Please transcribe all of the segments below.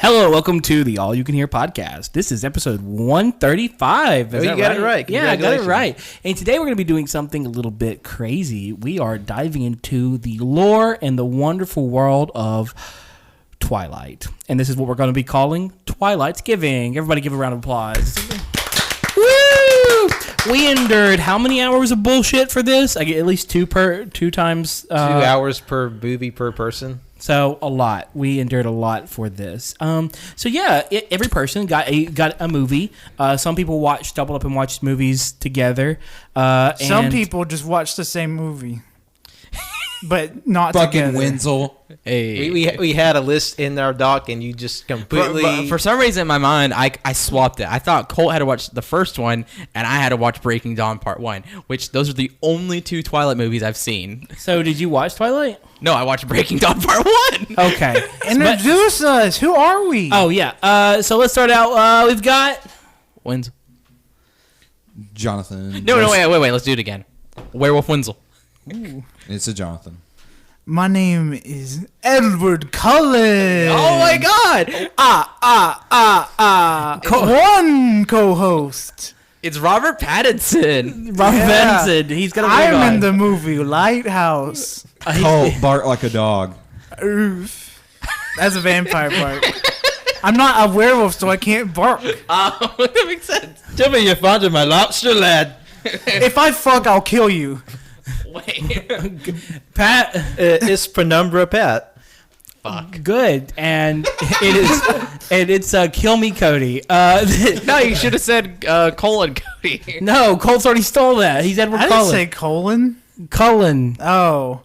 Hello, welcome to the All You Can Hear podcast. This is episode 135. You got it right. Yeah, I got it right. And today we're going to be doing something a little bit crazy. We are diving into the lore and the wonderful world of Twilight. And this is what we're going to be calling Twilightsgiving. Everybody give a round of applause. Woo! We endured how many hours of bullshit for this? I get at least two times. 2 hours per movie per person. So a lot. We endured a lot for this. Every person got a movie. Some people doubled up and watched movies together. Some people just watch the same movie, but not fucking together. Wenzel. Hey. We had a list in our doc, and you just completely. But for some reason in my mind, I swapped it. I thought Colt had to watch the first one, and I had to watch Breaking Dawn Part 1, which those are the only two Twilight movies I've seen. So did you watch Twilight? No, I watched Breaking Dawn Part 1. Okay. Introduce us. Who are we? Oh, yeah. So let's start out. We've got... Wenzel. Jonathan. No, wait. Let's do it again. Werewolf Wenzel. Ooh. It's a Jonathan. My name is Edward Cullen. Oh, my God. One co-host. It's Robert Pattinson. Robert Pattinson. He's got a wig on. I'm in the movie Lighthouse. Colt, bark like a dog. Oof. That's a vampire bark. I'm not a werewolf, so I can't bark. That makes sense. Tell me you're fond of my lobster, lad. If I fuck, I'll kill you. Wait. Pat. It's Penumbra Pat. Fuck. Good. And it is... and it's Kill Me Cody. No, you should have said Colin Cody. No, Colt's already stole that. He's Edward I Cullen. didn't say colon. Cullen. Oh.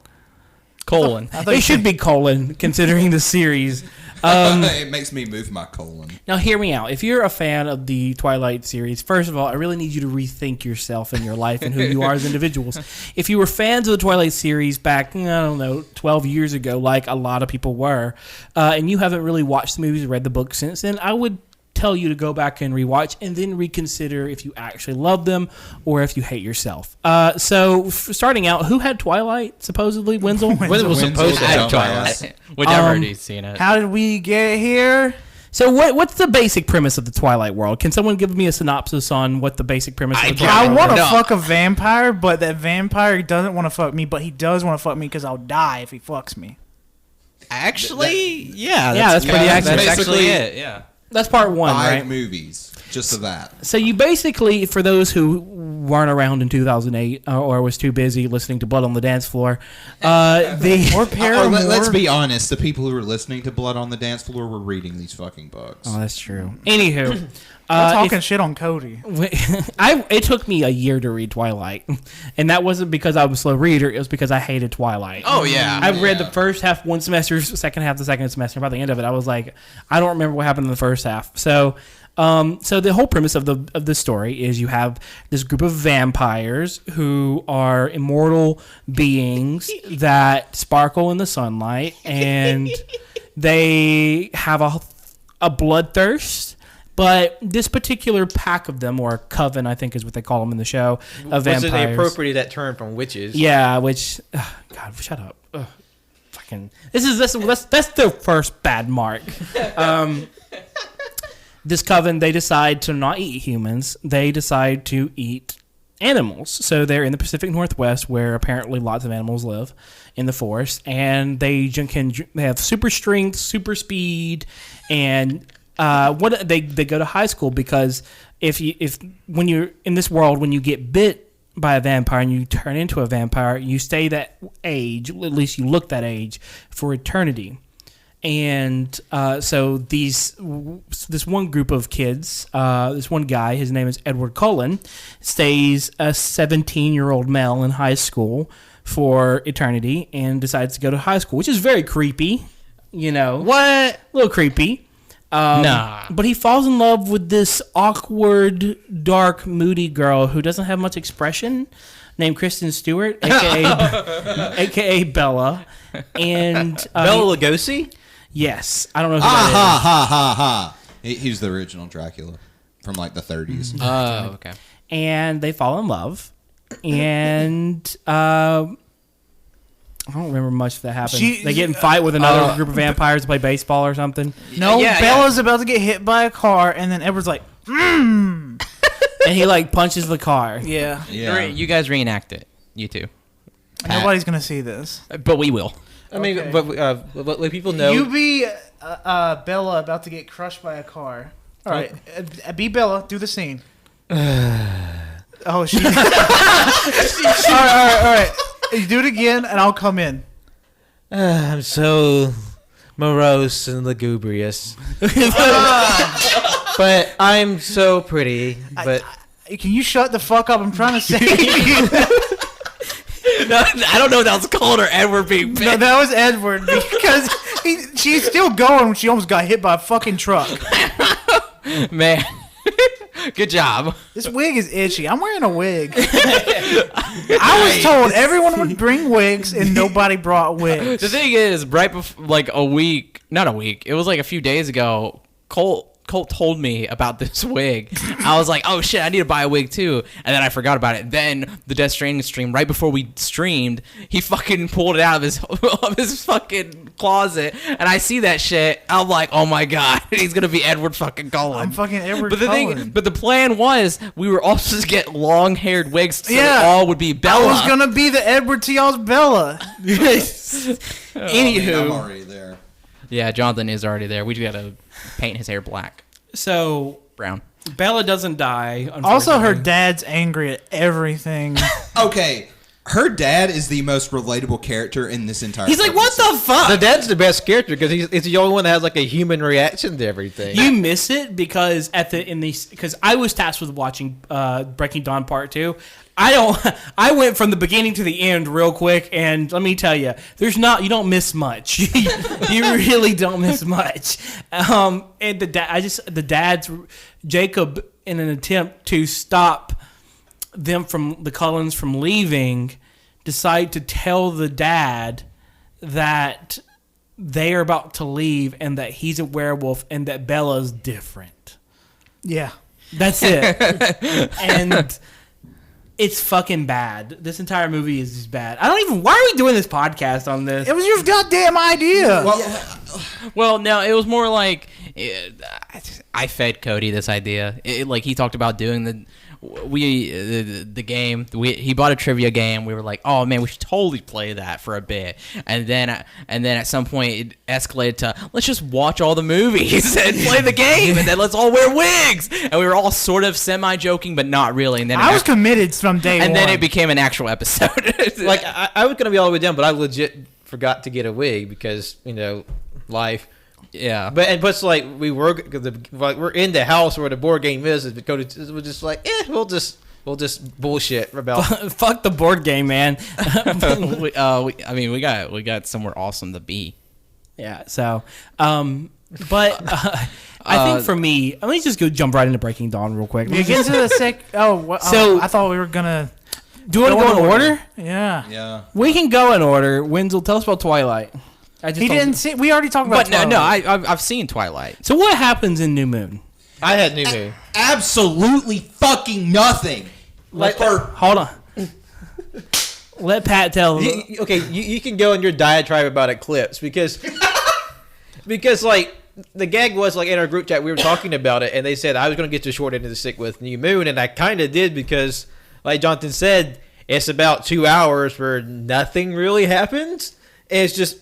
Colin. It should be Colin, considering the series. It makes me move my colon. Now, hear me out. If you're a fan of the Twilight series, first of all, I really need you to rethink yourself and your life and who you are as individuals. If you were fans of the Twilight series back, 12 years ago, like a lot of people were, and you haven't really watched the movies or read the book since then, I would tell you to go back and rewatch and then reconsider if you actually love them or if you hate yourself. Starting out, who had Twilight, supposedly? Wenzel? Wenzel was supposed to have Twilight. Which I've already seen it. How did we get here? So what's the basic premise of the Twilight world? Can someone give me a synopsis on what the basic premise of the Twilight I world want to is? fuck a vampire, but that vampire doesn't want to fuck me, but he does want to fuck me because I'll die if he fucks me. Actually, yeah. That's pretty accurate. That's actually Basically, it, yeah. That's part one, 5 right? movies. Just of that. So you basically, for those who weren't around in 2008 or was too busy listening to Blood on the Dance Floor, Or Paramore. Let's be honest. The people who were listening to Blood on the Dance Floor were reading these fucking books. Oh, that's true. Anywho, I'm talking shit on Cody. it took me a year to read Twilight, and that wasn't because I was a slow reader. It was because I hated Twilight. Oh, yeah. I read the first half one semester, second half the second semester. By the end of it, I was like, I don't remember what happened in the first half. So the whole premise of the story is you have this group of vampires who are immortal beings that sparkle in the sunlight, and they have a bloodthirst. But this particular pack of them, or coven, I think is what they call them in the show, of vampires. They appropriated that term from witches. Yeah, which... God, shut up. Ugh, fucking... That's the first bad mark. This coven, they decide to not eat humans. They decide to eat animals. So they're in the Pacific Northwest, where apparently lots of animals live in the forest. And they have super strength, super speed, and... they go to high school because when you're in this world, when you get bit by a vampire and you turn into a vampire, you stay that age, at least you look that age, for eternity. And so this one group of kids, this one guy, his name is Edward Cullen, stays a 17-year-old male in high school for eternity and decides to go to high school, which is very creepy, What? A little creepy. Nah. But he falls in love with this awkward, dark, moody girl who doesn't have much expression, named Kristen Stewart, aka Bella. And Bela Lugosi? Yes. I don't know who that is. He was the original Dracula from like the 30s. Oh, okay. And they fall in love. And I don't remember much that happened. She- They get in fight with another group of vampires to play baseball or something. No, Yeah, Bella's about to get hit by a car, and then Edward's like, And he like punches the car. yeah. Yeah. You guys reenact it. You two. Nobody's going to see this. But we will. I mean, Okay. but let people know. You be Bella about to get crushed by a car. All right. Be Bella. Do the scene. Oh, she. All right. You do it again, and I'll come in. I'm so morose and lugubrious. But I'm so pretty. But Can you shut the fuck up? I'm trying to say. No, I don't know if that was Colt or Edward being No, that was Edward because she's still going when she almost got hit by a fucking truck. Man. Good job. This wig is itchy. I'm wearing a wig. I was told everyone would bring wigs, and nobody brought wigs. The thing is, right before, like not a week, it was like a few days ago, Colt told me about this wig. I was like, oh shit, I need to buy a wig too. And then I forgot about it. Then the Death Stranding stream, right before we streamed, he fucking pulled it out of his fucking closet. And I see that shit. I'm like, oh my god, he's gonna be Edward fucking Cullen. I'm fucking Edward But the Cullen. but the plan was we were all supposed to get long-haired wigs so Yeah. it all would be Bella. I was gonna be the Edward to y'all's Bella. Anywho, I'm already there. Yeah, Jonathan is already there. We just gotta paint his hair black, so brown. Bella doesn't die. Also, her unfortunately. dad's angry at everything. Okay, her dad is the most relatable character in this entire. He's like, fucking what the fuck? the dad's the best character because he's the only one that has like a human reaction to everything. You miss it because because I was tasked with watching Breaking Dawn Part 2. I went from the beginning to the end real quick, and let me tell you, you don't miss much. You really don't miss much. And the dad's Jacob, in an attempt to stop the Cullens from leaving, decide to tell the dad that they are about to leave and that he's a werewolf and that Bella's different. Yeah. That's it. And it's fucking bad. This entire movie is just bad. Why are we doing this podcast on this? It was your goddamn idea. Well, no, it was more like I fed Cody this idea. Like he talked about doing the game. He bought a trivia game. We were like, oh man, we should totally play that for a bit. And then at some point it escalated to let's just watch all the movies and play the game, and then let's all wear wigs. And we were all sort of semi joking, but not really. And then I was committed from day one. and then it became an actual episode. like I was gonna be all the way down, but I legit forgot to get a wig because life. yeah. But it's like we're in the house where the board game is. We're just like, we'll just bullshit about. Fuck the board game, man. we got somewhere awesome to be. Yeah. So, but I think for me, let me just jump right into Breaking Dawn real quick. You get to the sick. Oh, So- I thought we were gonna. Do you want to go in order? Yeah. Yeah. We can go in order. Wenzel, tell us about Twilight. He didn't see. We already talked about. But no, Twilight. I've seen Twilight. So what happens in New Moon? I had New Moon. Absolutely fucking nothing. Hold on. Let Pat tell. You can go in your diatribe about Eclipse because like the gag was like in our group chat we were talking about it and they said I was going to get the short end of the stick with New Moon and I kind of did because like Jonathan said it's about 2 hours where nothing really happens. And it's just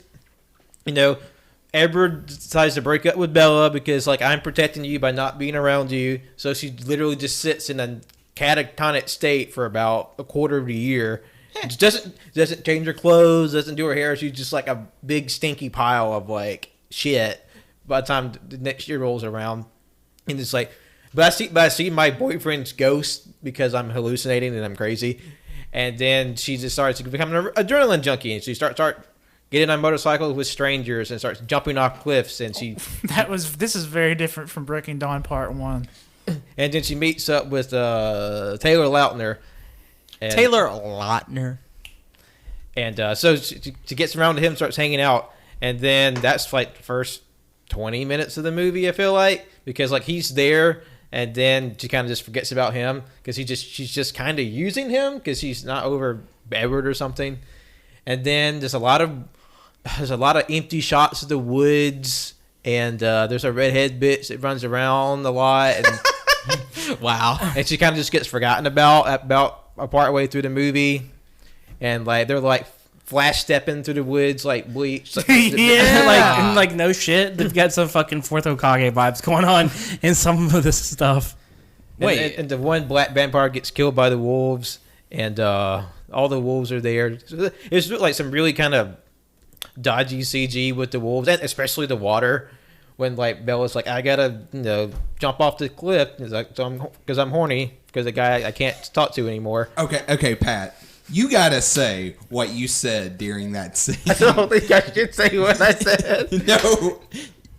Edward decides to break up with Bella because like I'm protecting you by not being around you, so she literally just sits in a catatonic state for about a quarter of a year. She doesn't change her clothes, doesn't do her hair. She's just like a big stinky pile of like shit by the time the next year rolls around. And it's like, but I see my boyfriend's ghost because I'm hallucinating and I'm crazy. And then she just starts to become an adrenaline junkie, and she starts getting on motorcycles with strangers and starts jumping off cliffs. And This is very different from Breaking Dawn Part 1. And then she meets up with Taylor Lautner. Taylor Lautner. And so she gets around to him, starts hanging out, and then that's like the first 20 minutes of the movie, I feel like, because like he's there, and then she kind of just forgets about him because she's just kind of using him because she's not over Edward or something. And then there's a lot of empty shots of the woods, and there's a redhead bitch that runs around a lot, and Wow. and she kind of just gets forgotten about a part way through the movie, and like they're like flash stepping through the woods like Bleach. Yeah, like no shit. They've got some fucking Fourth Hokage vibes going on in some of this stuff. And the one black vampire gets killed by the wolves, and all the wolves are there. So it's like some really kind of dodgy CG with the wolves, and especially the water. When like Bella's like, I gotta jump off the cliff, because I'm horny because the guy I can't talk to anymore. Okay, Pat. You gotta say what you said during that scene. I don't think I should say what I said. No,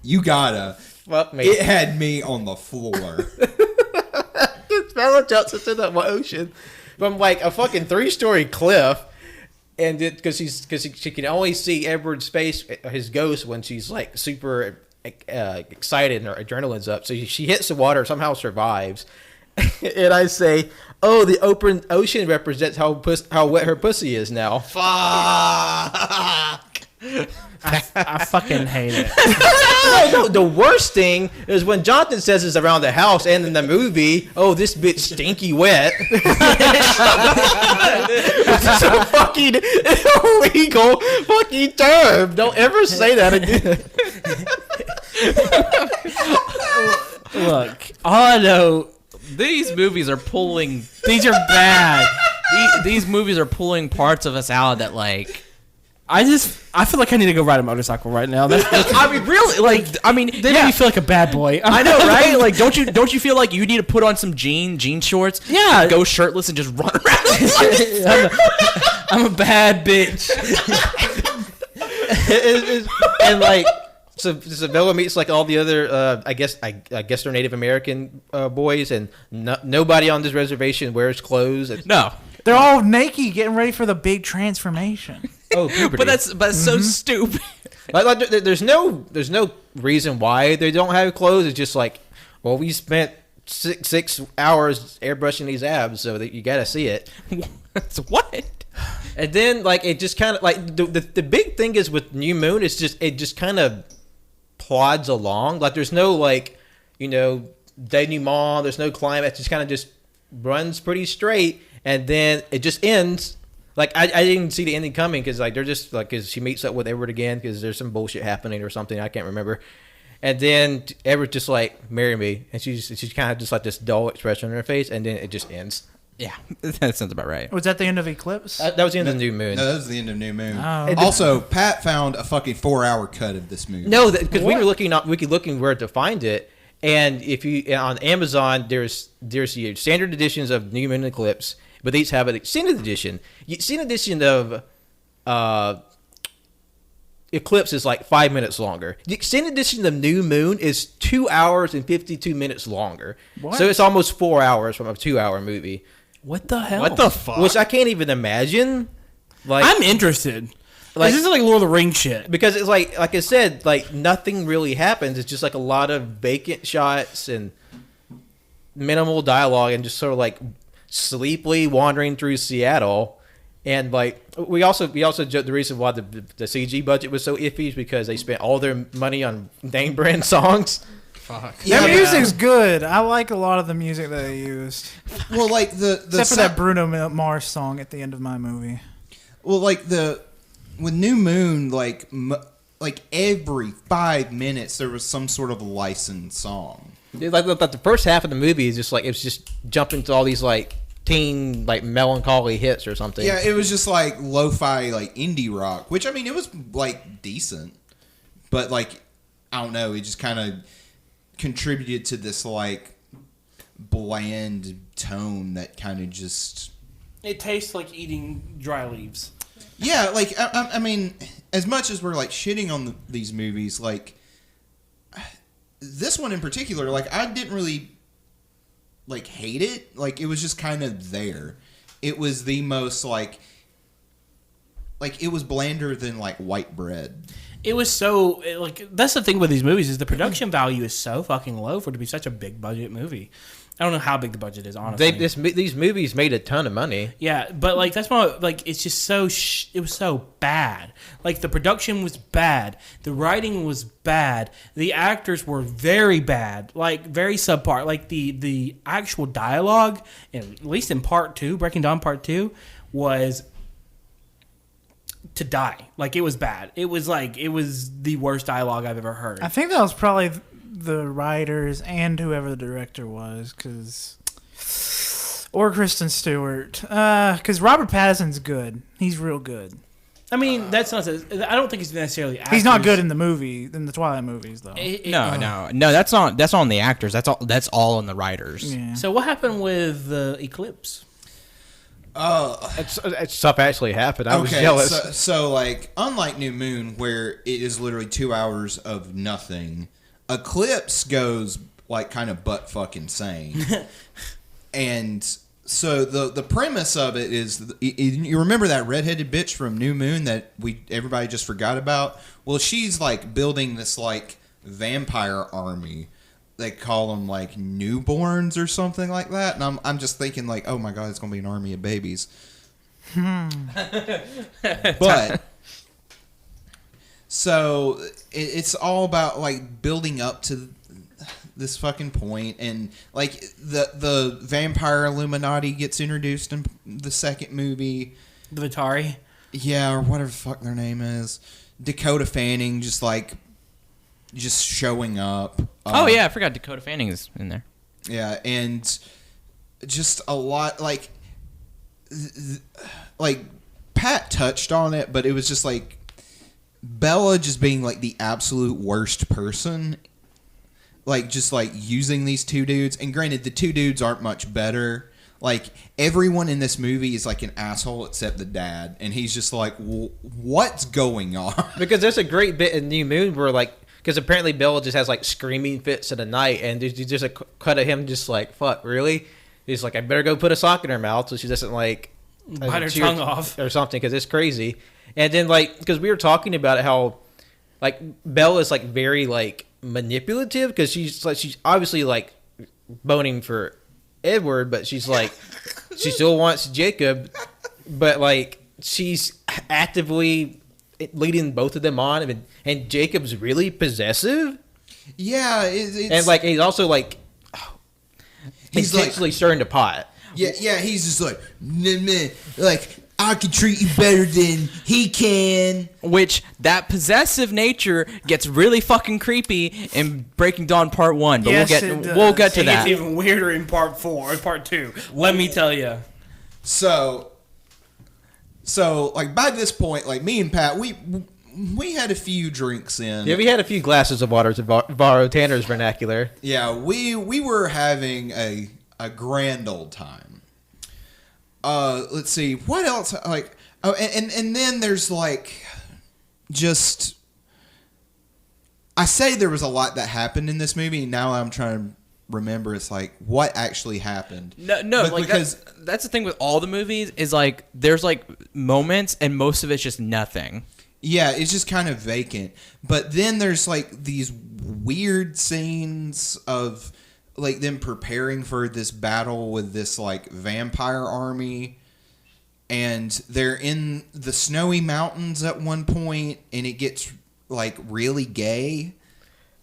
you gotta. Fuck me. It had me on the floor. Bella jumps into the ocean from like a fucking 3-story cliff, and because she can only see Edward's face, his ghost, when she's like super excited and her adrenaline's up. So she hits the water, somehow survives. And I say, "Oh, the open ocean represents how wet her pussy is now." Fuck. I fucking hate it. No, the worst thing is when Jonathan says it's around the house, and in the movie, "Oh, this bitch stinky wet." It's a fucking illegal fucking term. Don't ever say that again. Look, all I know, These movies are pulling. these are bad. These movies are pulling parts of us out that like. I feel like I need to go ride a motorcycle right now. I mean, really, like, I mean, They make me feel like a bad boy. I know, right? Like, don't you feel like you need to put on some jean shorts? Yeah. Go shirtless and just run around. I'm a bad bitch. And like, so Bella meets like all the other, I guess they're Native American boys, and nobody on this reservation wears clothes. No, They're all naked, getting ready for the big transformation. Oh, puberty. but that's so stupid. Like, there's no reason why they don't have clothes. It's just like, well, we spent six hours airbrushing these abs, so that you gotta see it. What? And then like it just kind of like the big thing is with New Moon, it just kind of plods along. Like there's no like denouement, there's no climax. It just kind of just runs pretty straight, and then it just ends. Like I didn't see the ending coming, because like they're just like, because she meets up with Edward again because there's some bullshit happening or something, I can't remember. And then Edward just like, marry me, and she's kind of just like this dull expression on her face, and then it just ends. Yeah, that sounds about right. Was that the end of Eclipse? That was the end of New Moon. No, that was the end of New Moon. Oh. Also, Pat found a fucking 4-hour cut of this movie. No, because we were looking where to find it, and if you on Amazon, there's your standard editions of New Moon and Eclipse, but these have an extended edition. The extended edition of Eclipse is like 5 minutes longer. The extended edition of New Moon is 2 hours and 52 minutes longer. What? So it's almost 4 hours from a 2-hour movie, What the hell? What the fuck? which I can't even imagine. Like, I'm interested. Like, this is like Lord of the Rings shit. because it's like I said, like nothing really happens. It's just like a lot of vacant shots and minimal dialogue, and just sort of like sleepily wandering through Seattle. And like we also joked the reason why the CG budget was so iffy is because they spent all their money on name brand songs. Fuck. Their music's good. I like a lot of the music that they used. Well, like the Except for that Bruno Mars song at the end of my movie. Well, like with New Moon, like every 5 minutes there was some sort of licensed song. Like the first half of the movie is just like it's just jumping to all these like teen like melancholy hits or something. Yeah, it was just like lo-fi, like indie rock, which I mean it was like decent, but like I don't know, it just kind of contributed to this like bland tone that kind of just. It tastes like eating dry leaves. Yeah, like I mean, as much as we're like shitting on these movies, like this one in particular, like I didn't really like hate it. Like it was just kind of there. It was the most like it was blander than like white bread. It was so like that's the thing with these movies is the production value is so fucking low for it to be such a big budget movie. I don't know how big the budget is, honestly. These movies made a ton of money. Yeah, but like that's why like it's just so it was so bad. Like the production was bad, the writing was bad, the actors were very bad, like very subpar. Like the actual dialogue, at least in part 2, Breaking Dawn Part 2, was to die. Like it was bad. It was the worst dialogue I've ever heard. I think that was probably the writers and whoever the director was, or Kristen Stewart, because Robert Pattinson's good. He's real good. I mean, that's not. I don't think he's necessarily. Actors. He's not good in the Twilight movies, though. No. That's not on the actors. That's all on the writers. Yeah. So what happened with the Eclipse? It's stuff actually happened. I was jealous. So like, unlike New Moon, where it is literally 2 hours of nothing, Eclipse goes like kind of butt fucking insane. And so the premise of it is, you remember that redheaded bitch from New Moon that everybody just forgot about? Well, she's like building this like vampire army. They call them like newborns or something like that, and I'm just thinking like, oh my god, it's gonna be an army of babies. But so it's all about like building up to this fucking point, and like the vampire Illuminati gets introduced in the second movie. The Vitari? Yeah, or whatever the fuck their name is. Dakota Fanning just showing up. Oh yeah, I forgot Dakota Fanning is in there. Yeah, and just a lot like Pat touched on it, but it was just like Bella just being like the absolute worst person. Like just like using these two dudes, and granted the two dudes aren't much better. Like everyone in this movie is like an asshole except the dad, and he's just like, what's going on? Because there's a great bit in New Moon where like, because apparently Bella just has like screaming fits in the night, and there's just a cut of him just like, fuck, really? He's like, I better go put a sock in her mouth so she doesn't like bite her tongue off or something, because it's crazy. And then like, because we were talking about how like Bella's like very like manipulative, because she's obviously like boning for Edward, but she's like, she still wants Jacob, but like she's actively leading both of them on, and Jacob's really possessive. Yeah, it's, and like he's also like he's intentionally stirring the pot. Yeah, he's just like, nah, like I can treat you better than he can. Which that possessive nature gets really fucking creepy in Breaking Dawn Part 1, but Yes, we'll get to It that. gets even weirder in Part 4 or Part 2. Let me tell you. So like by this point, like me and Pat, we had a few drinks in. Yeah, we had a few glasses of water, to borrow Tanner's vernacular. Yeah, we were having a grand old time. Let's see, what else? Like, oh, and then there's like, just, I say there was a lot that happened in this movie, and now I'm trying to remember. It's like, what actually happened? No, like because that's the thing with all the movies is like there's like moments, and most of it's just nothing. Yeah, it's just kind of vacant. But then there's like these weird scenes of like them preparing for this battle with this like vampire army, and they're in the snowy mountains at one point, and it gets like really gay.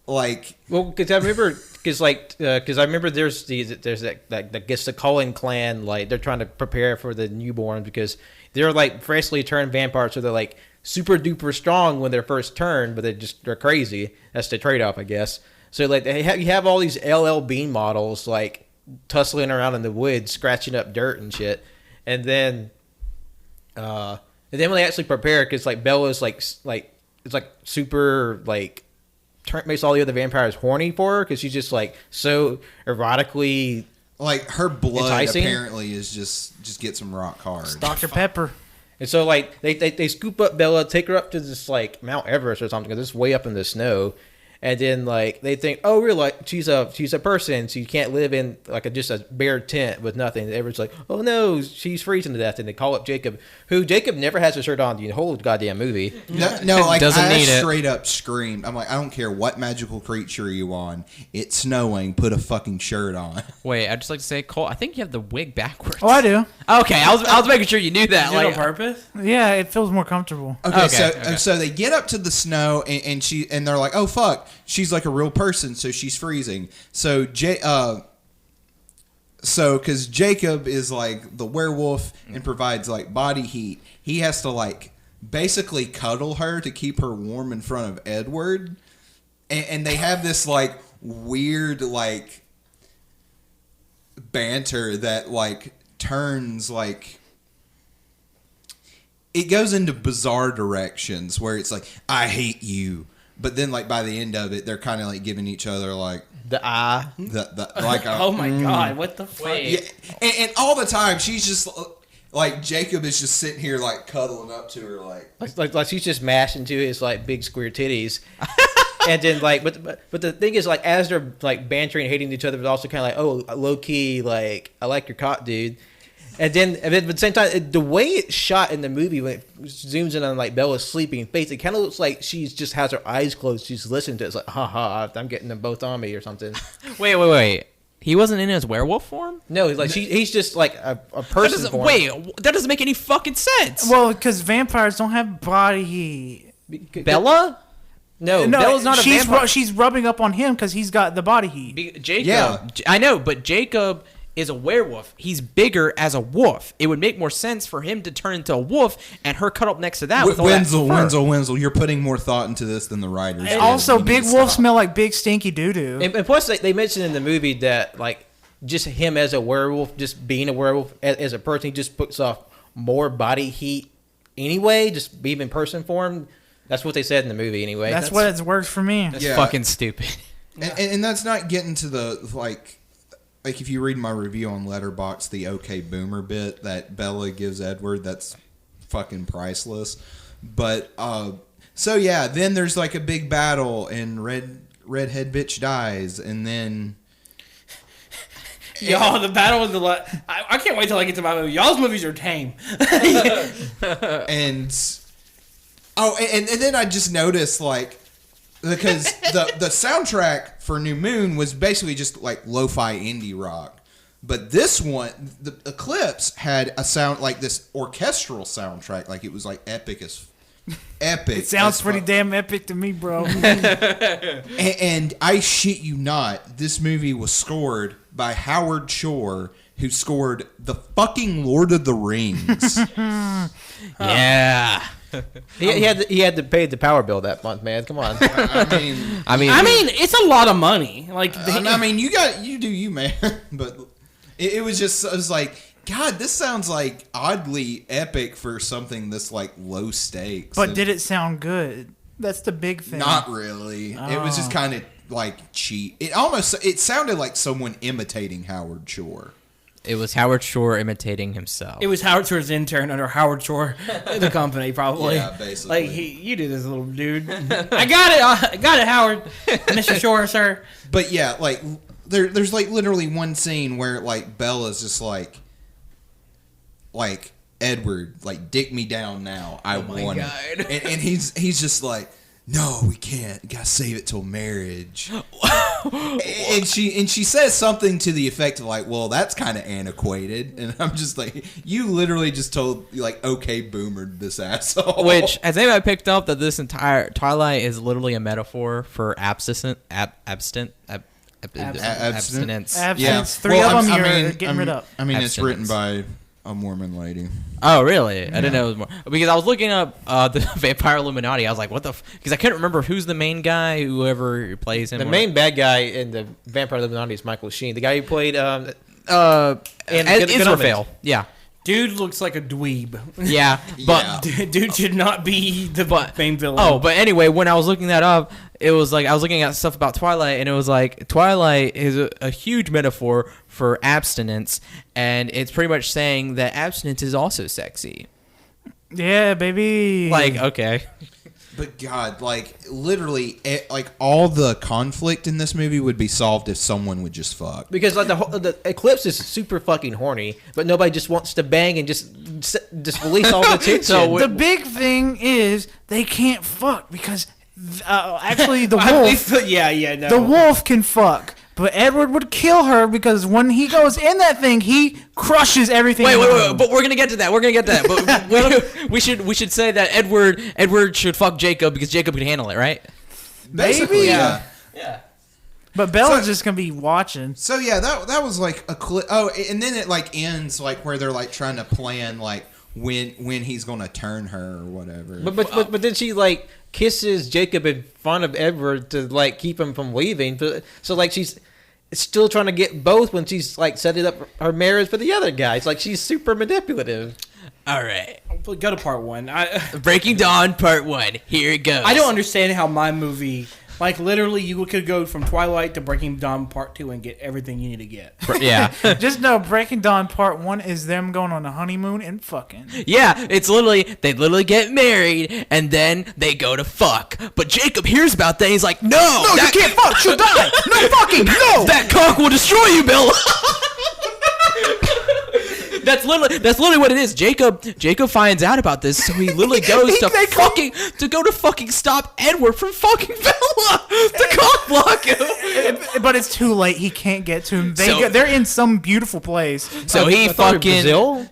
Like, well, because I remember, because I remember there's that gets the Cullen clan, like they're trying to prepare for the newborn, because they're like freshly turned vampires, so they're like super duper strong when they're first turned, but they're crazy. That's the trade off, I guess. So like you have all these LL Bean models like tussling around in the woods, scratching up dirt and shit, and then when they actually prepare, because like Bella's like it's like super like makes all the other vampires horny for her, because she's just like so erotically like her blood enticing. Apparently is just gets them rock hard. It's Dr. Pepper. And so like they scoop up Bella, take her up to this like Mount Everest or something, because it's way up in the snow. And then like they think, oh, we're like she's a person, so you can't live in like just a bare tent with nothing. Everyone's like, oh no, she's freezing to death, and they call up Jacob, who Jacob never has a shirt on the whole goddamn movie. No, like Doesn't I need it. straight up screamed. I'm like, I don't care what magical creature you on. It's snowing. Put a fucking shirt on. Wait, I'd just like to say, Cole, I think you have the wig backwards. Oh, I do. Okay, I was making sure you knew that. Is it on Like, purpose? Yeah, it feels more comfortable. Okay, so they get up to the snow and they're like, oh fuck, she's like a real person, so she's freezing. So because Jacob is like the werewolf and provides like body heat, he has to like basically cuddle her to keep her warm in front of Edward, and they have this like weird like banter that like turns like. It goes into bizarre directions where it's like, I hate you. But then, like, by the end of it, they're kind of, like, giving each other, like... The eye. Like a, Oh my god, what the fuck? yeah, and all the time, she's just... Like, Jacob is just sitting here, like, cuddling up to her, Like she's just mashed into his like big square titties. And then like, but the thing is like, as they're like bantering and hating each other, but also kind of like, oh, low key, like I like your cock, dude. And then at the same time, the way it's shot in the movie when it zooms in on like Bella's sleeping face, it kind of looks like she's just has her eyes closed. She's listening to it. It's like, haha, I'm getting them both on me or something. wait. He wasn't in his werewolf form? No, he's like he's just like a person form. That doesn't make any fucking sense. Well, because vampires don't have body heat. Bella? No, Bella's not a vampire. She's rubbing up on him because he's got the body heat. Jacob. Yeah. I know, but Jacob is a werewolf. He's bigger as a wolf. It would make more sense for him to turn into a wolf and her cut up next to that. With all that fur. Wenzel, you're putting more thought into this than the writers. And did. also, You need big to wolves stop. smell like big stinky doo doo. And plus, they mentioned in the movie that like just him as a werewolf, just being a werewolf as a person, he just puts off more body heat anyway, just even person form. That's what they said in the movie anyway. That's what it's worked for me. That's Yeah. fucking stupid. And that's not getting to the like if you read my review on Letterboxd, the OK Boomer bit that Bella gives Edward, that's fucking priceless. But so yeah, then there's like a big battle and redhead bitch dies, and then Y'all, the battle with the... I can't wait till I get to my movie. Y'all's movies are tame. and then I just noticed like because the soundtrack for New Moon was basically just like lo-fi indie rock, but this one, the Eclipse, had a sound like this orchestral soundtrack, like it was like epic. It sounds pretty damn epic to me, bro. and I shit you not, this movie was scored by Howard Shore, who scored the fucking Lord of the Rings. Yeah. he had to pay the power bill that month, man. Come on. I mean, it's a lot of money. Like, I mean, you do you, man. But it was like, God, this sounds like oddly epic for something this like low stakes. But did it sound good? That's the big thing. Not really. It was just kind of like cheap. It sounded like someone imitating Howard Shore. it was Howard Shore imitating himself. It was Howard Shore's intern under Howard Shore, the company, probably. Yeah, basically. Like, you do this, little dude. I got it, Howard. Mr. Shore, sir. But yeah, like there's like literally one scene where like Bella's just like Edward, like dick me down now. I want it. And he's just like, no, we can't. You gotta save it till marriage. and she says something to the effect of like, well, that's kind of antiquated. And I'm just like, you literally just told like, okay, boomered this asshole. Which, has anybody picked up that this entire Twilight is literally a metaphor for abstinence? Abstinence. Yeah. Three of them you're getting rid of. I mean, it's written Abstinence. by a Mormon lady. Oh, really? I didn't know it was more. Because I was looking up the Vampire Illuminati. I was like, what the because I couldn't remember who's the main guy, whoever plays him. The main bad guy in the Vampire Illuminati is Michael Sheen, the guy who played and Good Israfel. Omens. Yeah. Dude looks like a dweeb. Yeah. But Dude should not be the main villain. Oh, but anyway, when I was looking that up, it was like I was looking at stuff about Twilight, and it was like Twilight is a huge metaphor for abstinence, and it's pretty much saying that abstinence is also sexy. Yeah, baby. Like, okay. But God, like literally, like all the conflict in this movie would be solved if someone would just fuck. Because like the Eclipse is super fucking horny, but nobody just wants to bang and just release all the tension. So The big thing is they can't fuck because actually the wolf, no. the wolf can fuck. But Edward would kill her because when he goes in that thing, he crushes everything. Wait. But we're gonna get to that. But we should say that Edward should fuck Jacob because Jacob can handle it, right? Basically, yeah. But Bella's just gonna be watching. So yeah, that was like a clip. Oh, and then it like ends like where they're like trying to plan like when he's gonna turn her or whatever. But then she like kisses Jacob in front of Edward to like keep him from leaving. So like she's still trying to get both when she's like setting up her marriage for the other guy. It's like she's super manipulative. All right. Go to part one. Breaking Dawn Part 1. Here it goes. I don't understand how my movie, like literally, you could go from Twilight to Breaking Dawn Part 2 and get everything you need to get. Yeah. Just know Breaking Dawn Part 1 is them going on a honeymoon and fucking. Yeah, it's literally, they literally get married, and then they go to fuck. But Jacob hears about that, and he's like, no, You can't fuck, she'll die. No fucking, no. that cock will destroy you, Bill. That's literally what it is. Jacob finds out about this, so he literally goes to go to fucking stop Edward from fucking Bella to cock block him. But it's too late. He can't get to him. They're in some beautiful place. So he I thought fucking Brazil.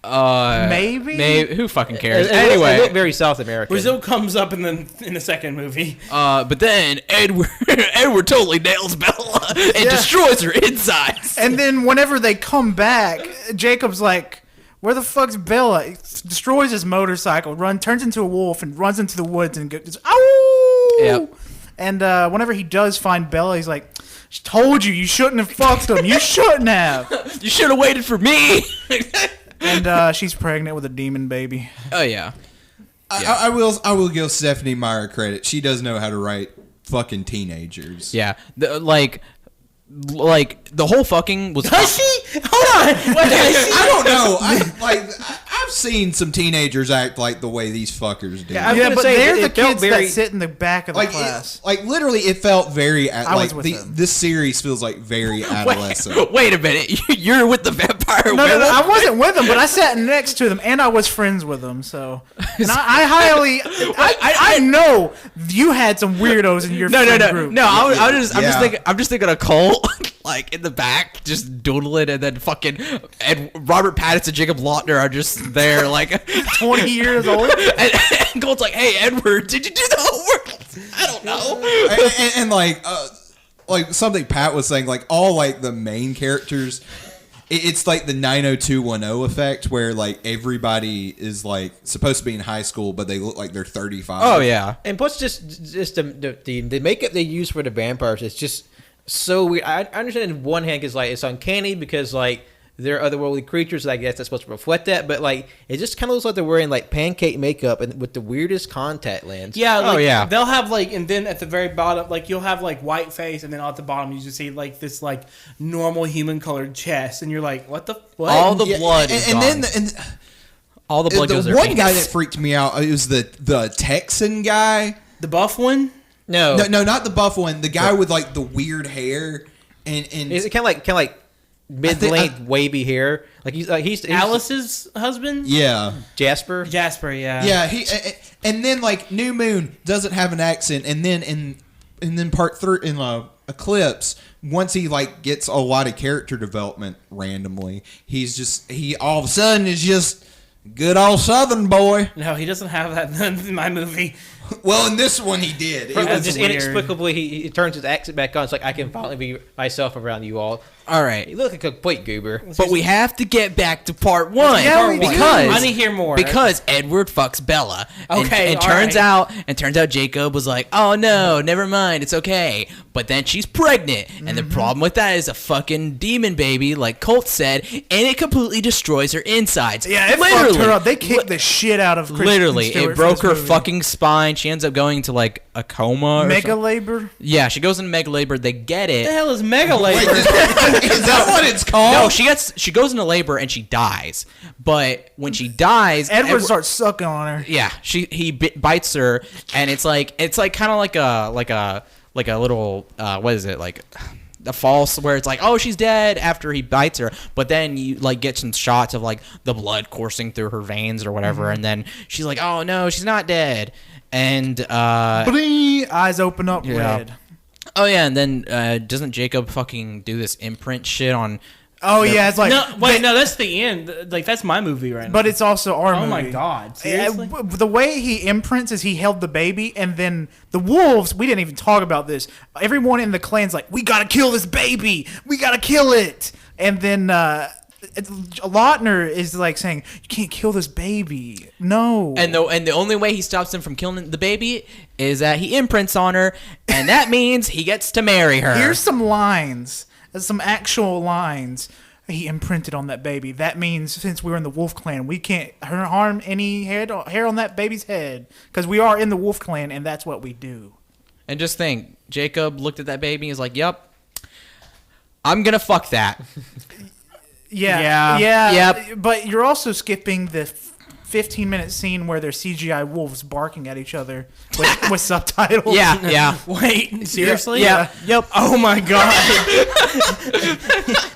Maybe? who fucking cares? It Anyway, looked very South American. Brazil comes up in the second movie. but then Edward totally nails Bella and destroys her insides. And then whenever they come back, Jacob's like, where the fuck's Bella? He destroys his motorcycle, turns into a wolf, and runs into the woods and goes, ow! Yep. And whenever he does find Bella, he's like, she told you shouldn't have fucked him. You shouldn't have. You should have waited for me. And she's pregnant with a demon baby. Oh yeah. I will give Stephanie Meyer credit. She does know how to write fucking teenagers. Yeah. Like the whole fucking was. Does she? Hold on. I don't know. I've seen some teenagers act like the way these fuckers do. Yeah, I was Yeah, gonna but say, they're the it felt kids very- that sit in the back of the class. Literally, it felt very was with them. this series feels like very adolescent. Wait a minute. You're with the vampire No, werewolf? I wasn't with them, but I sat next to them, and I was friends with them. So, and I highly, I know you had some weirdos in your friend group. No, I'm just thinking a cult, like in the back, just doodling, and then fucking and Robert Pattinson and Jacob Lautner are just there, like 20 years old. and Colt's like, "Hey, Edward, did you do the homework?" I don't know. and like something Pat was saying, like all like the main characters, it's like the 90210 effect, where like everybody is like supposed to be in high school, but they look like they're 35. Oh yeah. And plus, just the makeup they use for the vampires is just so weird. I understand on one hand because like it's uncanny because like they're otherworldly creatures. I guess that's supposed to reflect that, but like it just kind of looks like they're wearing like pancake makeup and with the weirdest contact lens. Yeah. Oh, yeah. They'll have like, and then at the very bottom, like you'll have like white face, and then at the bottom you just see like this like normal human colored chest, and you're like, what the what? All the blood is and gone. then All the blood goes the there. one guy that freaked me out, it was the Texan guy. the buff one. No, No, not the buff one. The guy with like the weird hair and is it kind of like mid-length wavy hair? Like he's Alice's husband. yeah. Jasper. Jasper. Yeah. Yeah, and then like New Moon doesn't have an accent, and then part 3 in Eclipse, once he like gets a lot of character development randomly, he all of a sudden is just good old Southern boy. No, he doesn't have that in my movie. Well, in this one he did. It was Just weird. inexplicably, he turns his accent back on. It's like I can finally be myself around you all. All right. You look like a complete goober. But we have to get back to part 1 Yeah, we do. because I need to hear more. Because Edward fucks Bella. Okay, and all turns right. out Jacob was like, "Oh no, never mind, it's okay." But then she's pregnant, and the problem with that is a fucking demon baby, like Colt said, and it completely destroys her insides. Yeah, it fucked her up. They kicked the shit out of Kristen Literally, Stewart it for broke this her movie. fucking spine. she ends up going to like a coma. Mega labor. Yeah, she goes into mega labor. They get it. What the hell is mega labor? Is that what it's called? No, she goes into labor and she dies. But when she dies, Edward starts sucking on her. yeah, he bites her, and it's like kind of like a little what is it, like a false, where it's like, oh, she's dead after he bites her, but then you like get some shots of like the blood coursing through her veins or whatever, and then she's like, oh no, she's not dead, and Bling! Eyes open up Yeah. red. oh yeah, and then doesn't Jacob fucking do this imprint shit on? Oh yeah, it's like no, that's the end. Like that's my movie right now. but it's also our movie. oh my god, seriously? The way he imprints is he held the baby, and then the wolves. We didn't even talk about this. Everyone in the clan's like, "We gotta kill this baby. We gotta kill it." And then Lautner is like saying, "You can't kill this baby. No." And the only way he stops him from killing the baby is that he imprints on her, and that means he gets to marry her. Here's some lines. Some actual lines. He imprinted on that baby. That means since we're in the Wolf Clan, we can't harm any hair on that baby's head because we are in the Wolf Clan, and that's what we do. And just think, Jacob looked at that baby and he's like, "Yep, I'm gonna fuck that." Yeah. Yep. But you're also skipping the 15-minute scene where there's CGI wolves barking at each other with subtitles. Yeah. Wait, seriously? Yeah. Yep. Oh my god.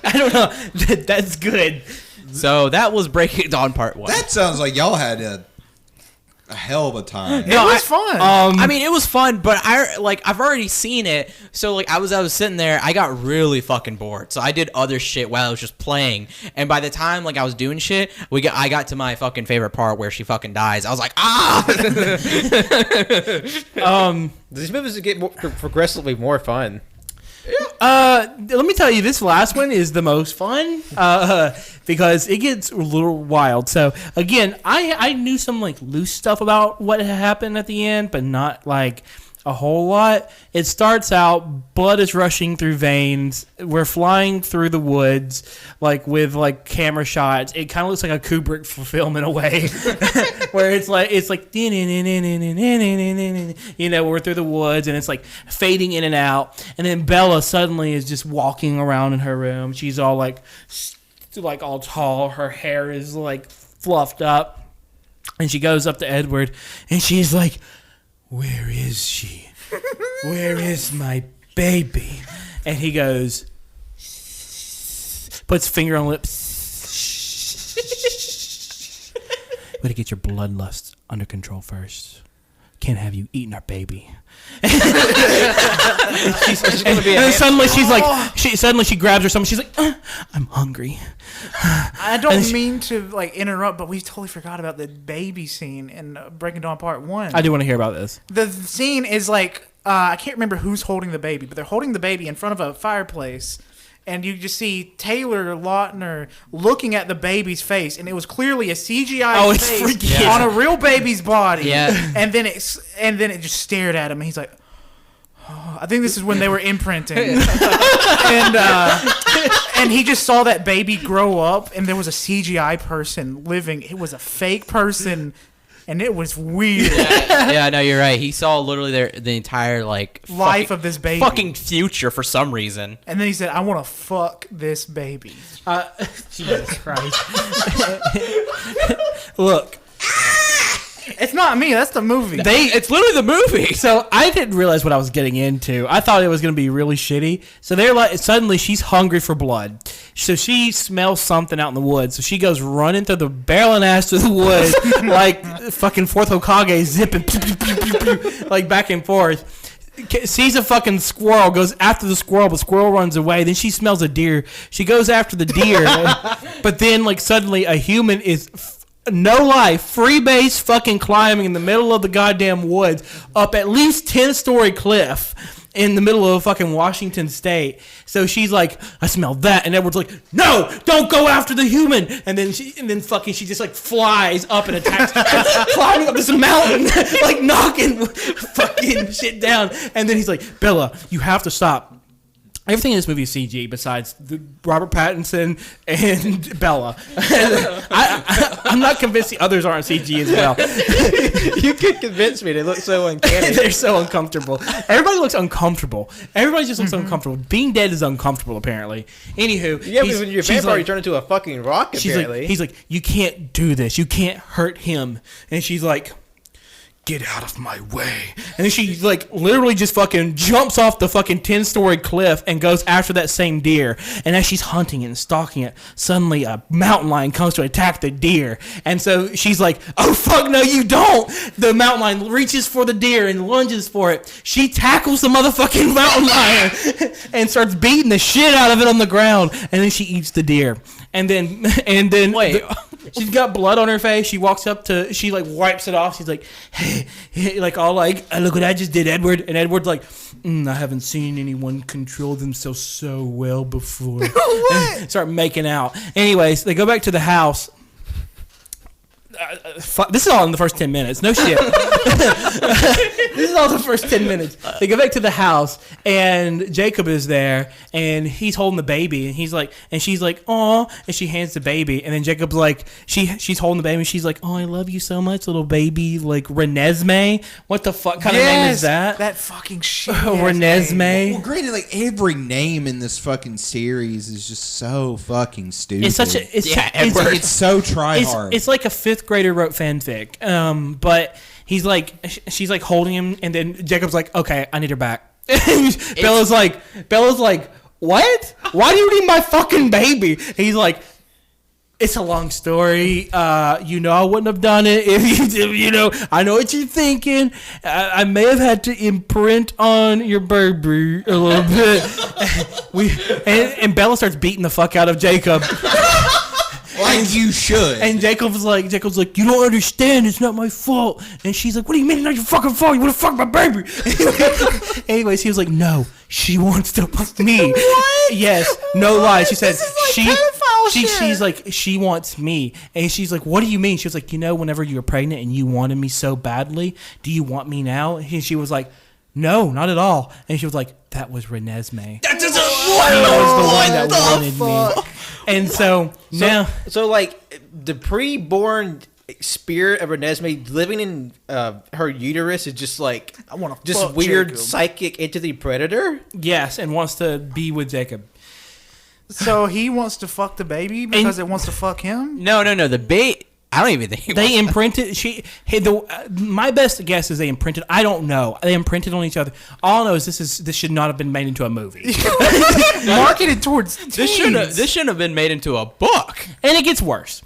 I don't know. That's good. So that was Breaking Dawn Part 1. That sounds like y'all had a hell of a time. It was fun. I mean, it was fun, but I've already seen it, so like I was sitting there, I got really fucking bored. So I did other shit while I was just playing, and by the time like I was doing shit, I got to my fucking favorite part where she fucking dies. I was like, These movies get progressively more fun. Let me tell you, this last one is the most fun because it gets a little wild. So again, I knew some like loose stuff about what had happened at the end, but not like a whole lot. It starts out, blood is rushing through veins. We're flying through the woods, like with like camera shots. It kind of looks like a Kubrick film in a way, where it's like you know, we're through the woods and it's like fading in and out. And then Bella suddenly is just walking around in her room. She's all like all tall. Her hair is like fluffed up, and she goes up to Edward and she's like, "Where is she? Where is my baby?" And he goes, puts finger on lips. Better get your bloodlust under control first. Can't have you eating our baby. And then suddenly she's like, suddenly she grabs her something. She's like, "I'm hungry." I don't mean to like interrupt, but we totally forgot about the baby scene in Breaking Dawn Part 1. I do want to hear about this. The scene is like, I can't remember who's holding the baby, but they're holding the baby in front of a fireplace, and you just see Taylor Lautner looking at the baby's face, and it was clearly a CGI it's face freaky. on a real baby's body. Yeah. And then it just stared at him, and he's like, oh, I think this is when they were imprinting. And he just saw that baby grow up, and there was a CGI person living. It was a fake person, and it was weird. Yeah, no, you're right. He saw literally the entire like Life of this baby. fucking future for some reason. And then he said, "I want to fuck this baby." Jesus Christ. Look. It's not me. That's the movie. It's literally the movie. So I didn't realize what I was getting into. I thought it was going to be really shitty. So they're like, suddenly she's hungry for blood. So she smells something out in the woods. So she goes running through the barreling ass through the woods like fucking Fourth Hokage, zipping like back and forth. Sees a fucking squirrel, goes after the squirrel, but the squirrel runs away. Then she smells a deer. She goes after the deer, but then like suddenly a human is no life, free base fucking climbing in the middle of the goddamn woods up at least 10-story cliff in the middle of fucking Washington State. So she's like, "I smelled that," and Edward's like, "No, don't go after the human." And then she just like flies up and attacks, climbing up this mountain, like knocking fucking shit down. And then he's like, "Bella, you have to stop." Everything in this movie is CG besides Robert Pattinson and Bella. I'm not convinced the others aren't CG as well. You could convince me. They look so uncanny. They're so uncomfortable. Everybody looks uncomfortable. Everybody just looks uncomfortable. Being dead is uncomfortable, apparently. Anywho, Yeah, because when you're a vampire, you turn into a fucking rock, apparently. He's like, you can't do this. You can't hurt him. And she's like, get out of my way. And then she like literally just fucking jumps off the fucking 10-story cliff and goes after that same deer. And as she's hunting it and stalking it, suddenly a mountain lion comes to attack the deer. And so she's like, oh fuck no you don't. The mountain lion reaches for the deer and lunges for it. She tackles the motherfucking mountain lion and starts beating the shit out of it on the ground. And then she eats the deer. And then Wait. She's got blood on her face. She walks up to, she like wipes it off. She's like, hey, like all like, look what I just did, Edward. And Edward's like, I haven't seen anyone control themselves so well before. Start making out. Anyways, they go back to the house. This is all in the first 10 minutes. No shit. This is all the first 10 minutes. They go back to the house, and Jacob is there, and he's holding the baby, and he's like, and she's like, "Aw," and she hands the baby, and then Jacob's like, she's holding the baby, and she's like, "Oh, I love you so much, little baby." Like Renesmee. What the fuck kind of name is that? That fucking shit. Renesmee. Well, granted, like every name in this fucking series is just so fucking stupid. It's such a it's so try hard. It's like a fifth grader wrote fanfic. But he's like, she's like holding him, and then Jacob's like, okay, I need her back. Bella's like, what? Why do you need my fucking baby? And he's like, it's a long story. I wouldn't have done it if you I know what you're thinking. I may have had to imprint on your baby a little bit. And Bella starts beating the fuck out of Jacob. Like you should. And Jacob's like, you don't understand. It's not my fault. And she's like, what do you mean it's not your fucking fault? You want to fuck my baby? Anyways, he was like, no, she wants to fuck me. What? Yes, no lie. She said she's like, she wants me. And she's like, what do you mean? She was like, whenever you were pregnant and you wanted me so badly, do you want me now? And she was like, no, not at all. And she was like, that was Renesmee. That doesn't was the one that wanted me. And so now, so like the pre-born spirit of Renesmee living in her uterus is just like I want to just weird psychic entity predator. yes, and wants to be with Jacob. So he wants to fuck the baby because it wants to fuck him? No. The bait. I don't even think They imprinted. My best guess is they imprinted. I don't know. They imprinted on each other. All I know is this should not have been made into a movie. Marketed towards teens. This shouldn't have been made into a book. And it gets worse.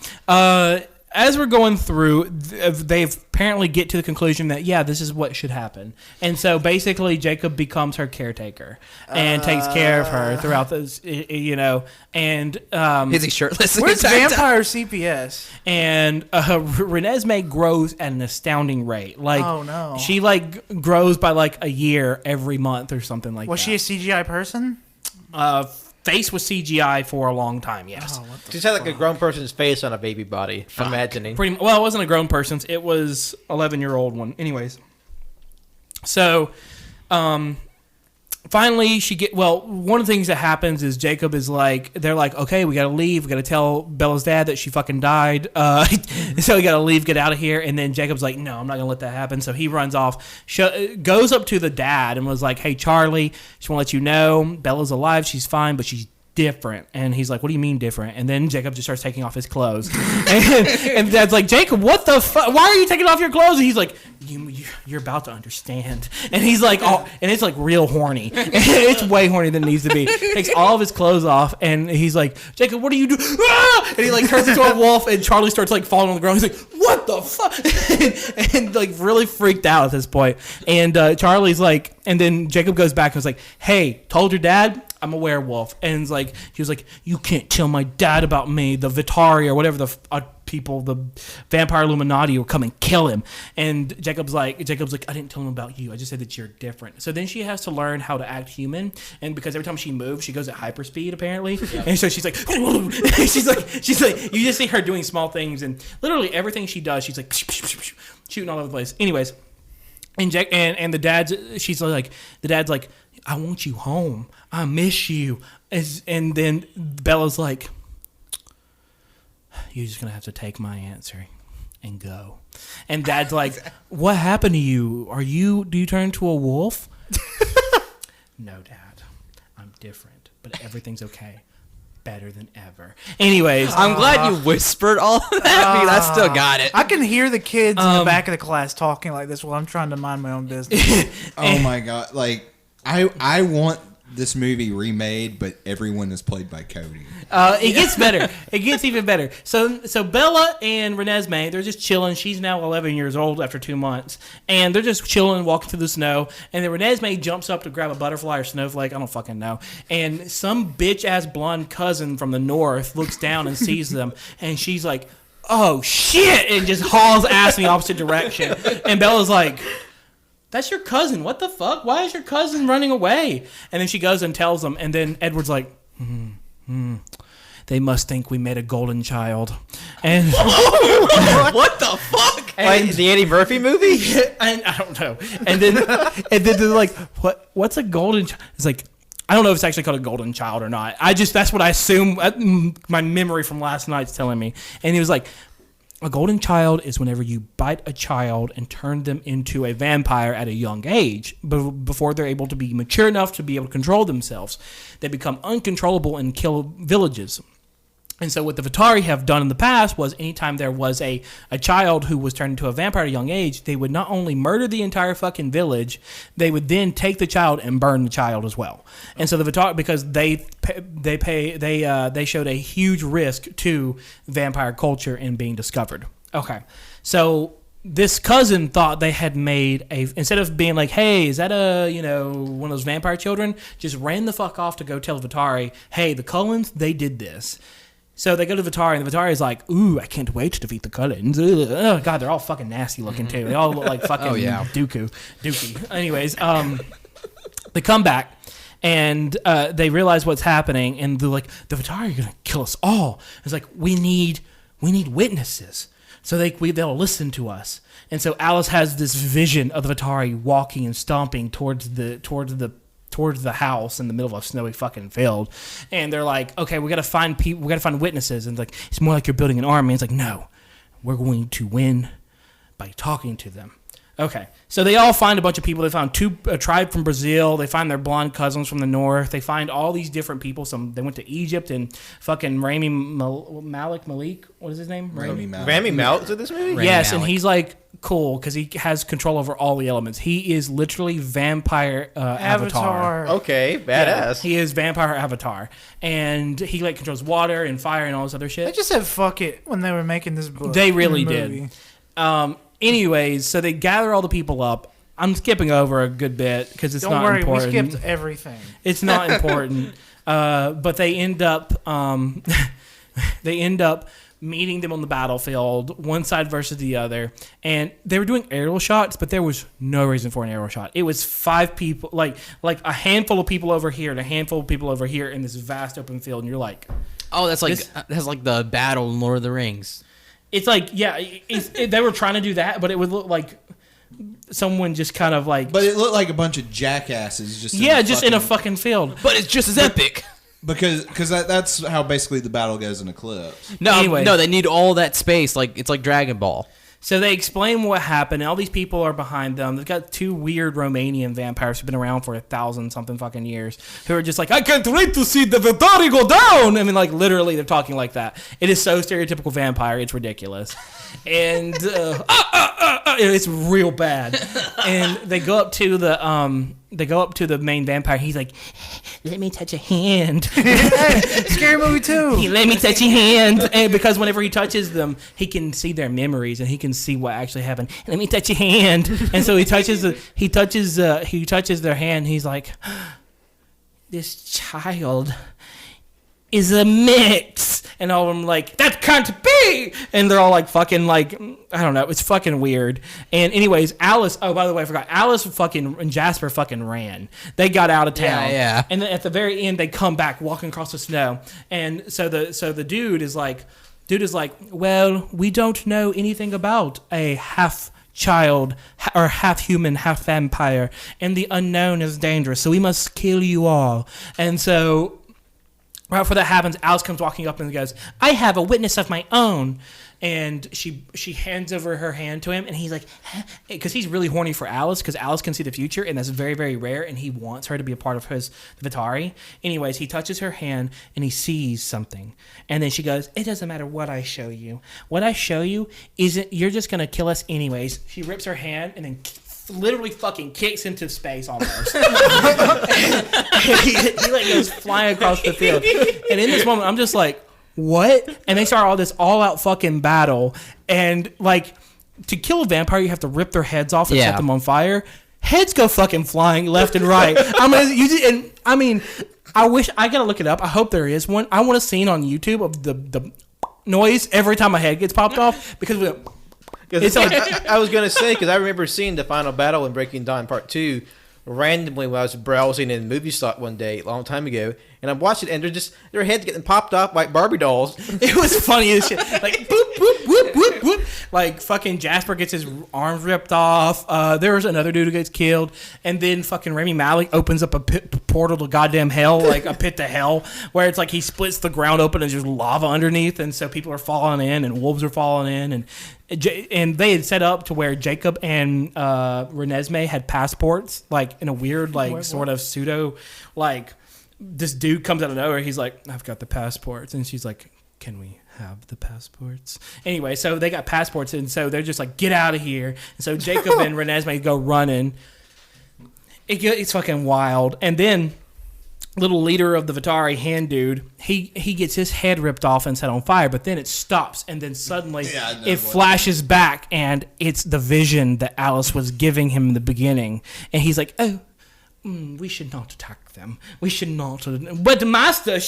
As we're going through, they apparently get to the conclusion that, this is what should happen. And so basically Jacob becomes her caretaker and takes care of her throughout this, and... Is he shirtless? Where's Vampire CPS? And Renesmee grows at an astounding rate. Like, oh, no. She, grows by, a year every month or something like that. Was she a CGI person? Face was CGI for a long time, yes. Oh, what the Just had like a grown person's face on a baby body. I'm imagining. Well, it wasn't a grown person's. It was 11-year-old one. Anyways. So, finally, one of the things that happens is Jacob is like, they're like, okay, we got to leave. We got to tell Bella's dad that she fucking died. So we got to leave, get out of here. And then Jacob's like, no, I'm not going to let that happen. So he runs off, goes up to the dad and was like, hey, Charlie, just want to let you know, Bella's alive. She's fine, but she's different. And he's like, what do you mean different? And then Jacob just starts taking off his clothes. and Dad's like, Jacob, what the fuck? Why are you taking off your clothes? And he's like, you're about to understand. And he's like, oh, and it's like real horny. It's way horny than it needs to be. Takes all of his clothes off, and he's like, Jacob, what are you doing? Ah! And he turns into a wolf, and Charlie starts falling on the ground. He's like, what the fuck? and really freaked out at this point. And Charlie's like, and then Jacob goes back and was like, hey, told your dad I'm a werewolf. And he was like, you can't tell my dad about me. The Vitari or whatever the people, the vampire Illuminati will come and kill him. And Jacob's like, I didn't tell him about you. I just said that you're different. So then she has to learn how to act human. And because every time she moves, she goes at hyperspeed apparently. Yeah. And so she's like, she's like, you just see her doing small things, and literally everything she does, she's like shooting all over the place. Anyways. And the dad's like, I want you home. I miss you. And then Bella's like, you're just going to have to take my answer and go. And Dad's like, what happened to you? Do you turn into a wolf? No, Dad. I'm different, but everything's okay. Better than ever. Anyways. I'm glad you whispered all of that because I still got it. I can hear the kids in the back of the class talking like this while I'm trying to mind my own business. Oh my god! Like I want this movie remade, but everyone is played by Cody. It gets better. It gets even better. So Bella and Renesmee, they're just chilling. She's now 11 years old after 2 months. And they're just chilling, walking through the snow. And then Renesmee jumps up to grab a butterfly or snowflake. I don't fucking know. And some bitch-ass blonde cousin from the north looks down and sees them. And she's like, oh, shit! And just hauls ass in the opposite direction. And Bella's like... That's your cousin. What the fuck? Why is your cousin running away? And then she goes and tells them. And then Edward's like, they must think we made a golden child. And What the fuck? Like the Eddie Murphy movie? and I don't know. And then they're like, what's a golden child? It's like, I don't know if it's actually called a golden child or not. That's what I assume. My memory from last night's telling me. And he was like, a golden child is whenever you bite a child and turn them into a vampire at a young age, before they're able to be mature enough to be able to control themselves. They become uncontrollable and kill villages. And so what the Vitari have done in the past was anytime there was a child who was turned into a vampire at a young age, they would not only murder the entire fucking village, they would then take the child and burn the child as well. And so the Vitari, because they showed a huge risk to vampire culture in being discovered. Okay, so this cousin thought they had made instead of being like, hey, is that one of those vampire children, just ran the fuck off to go tell the Vitari, hey, the Cullens, they did this. So they go to Vitari, and the Vitari is like, ooh, I can't wait to defeat the Cullens. Oh, God, they're all fucking nasty looking, too. They all look like fucking Dookie. Anyways, they come back, and they realize what's happening, and they're like, the Vitari are going to kill us all. It's like, we need witnesses, so they'll listen to us. And so Alice has this vision of the Vitari walking and stomping towards the house in the middle of a snowy fucking field, and they're like, okay, we gotta find people, we gotta find witnesses, and like, it's more like you're building an army. It's like, no, we're going to win by talking to them. Okay, so they all find a bunch of people. They found a tribe from Brazil. They find their blonde cousins from the north. They find all these different people. They went to Egypt, and fucking Rami Malik, what is his name? Rami Malik's in this movie? Yes, and he's like cool because he has control over all the elements. He is literally vampire Avatar. Okay, badass. Yeah, he is vampire Avatar, and he like controls water and fire and all this other shit. They just said fuck it when they were making this book. They really did. Anyways, so they gather all the people up. I'm skipping over a good bit because it's not important. We skipped everything. It's not important. But they end up meeting them on the battlefield, one side versus the other, and they were doing aerial shots, but there was no reason for an aerial shot. It was 5 people, like a handful of people over here and a handful of people over here in this vast open field, and you're like, oh, that's like the battle in Lord of the Rings. It's like, yeah, they were trying to do that, but it would look like someone just kind of like... But it looked like a bunch of jackasses just in a fucking field. But it's just as epic. Because that's how basically the battle goes in Eclipse. No, Anyway. no, they need all that space. Like it's like Dragon Ball. So they explain what happened, and all these people are behind them. They've got 2 weird Romanian vampires who've been around for 1,000-something fucking years, who are just like, I can't wait to see the Vitari go down! I mean, like, literally, they're talking like that. It is so stereotypical vampire, it's ridiculous. And it's real bad. And they go up to the main vampire. He's like, let me touch a hand. Scary movie too. Let me touch your hand. And because whenever he touches them, he can see their memories and he can see what actually happened. Let me touch your hand. And so he touches their hand. He's like, this child is a mix. And all of them like, that can't be. And they're all like fucking like, I don't know. It's fucking weird. And anyways, Alice, oh, by the way, I forgot. Alice and Jasper fucking ran. They got out of town. Yeah. And then at the very end, they come back walking across the snow. And so the dude is like, well, we don't know anything about a half child, or half human, half vampire, and the unknown is dangerous, so we must kill you all. And so right before that happens, Alice comes walking up and goes, I have a witness of my own. And she hands over her hand to him, and he's like, because he's really horny for Alice, because Alice can see the future, and that's very, very rare, and he wants her to be a part of his Vitari. Anyways, he touches her hand, and he sees something. And then she goes, it doesn't matter what I show you. What I show you isn't, you're just going to kill us anyways. She rips her hand, and then literally fucking kicks into space almost. he like goes flying across the field. And in this moment, I'm just like, what? And they start all this all-out fucking battle. And, like, to kill a vampire, you have to rip their heads off and set them on fire. Heads go fucking flying left and right. I mean, I wish, I gotta look it up. I hope there is one. I want a scene on YouTube of the noise every time a head gets popped off, because I was going to say, because I remember seeing the final battle in Breaking Dawn Part 2 randomly when I was browsing in movie stock one day a long time ago, and I'm watching it, and their heads getting popped off like Barbie dolls. It was funny as shit. Like, boop, boop, whoop, whoop, whoop. Like, fucking Jasper gets his arms ripped off. There was another dude who gets killed, and then fucking Rami Malek opens up a portal to goddamn hell, like a pit to hell, where it's like he splits the ground open and there's lava underneath, and so people are falling in, and wolves are falling in, and they had set up to where Jacob and Renesmee had passports, like in a weird, like sort of pseudo, like this dude comes out of nowhere. He's like, I've got the passports, and she's like, can we have the passports? Anyway, so they got passports, and so they're just like, get out of here. And so Jacob and Renesmee go running. It's fucking wild. And then little leader of the Vitari, hand dude, he gets his head ripped off and set on fire, but then it stops, and then suddenly it flashes back, and it's the vision that Alice was giving him in the beginning. And he's like, oh, we should not attack them. We should not. But master,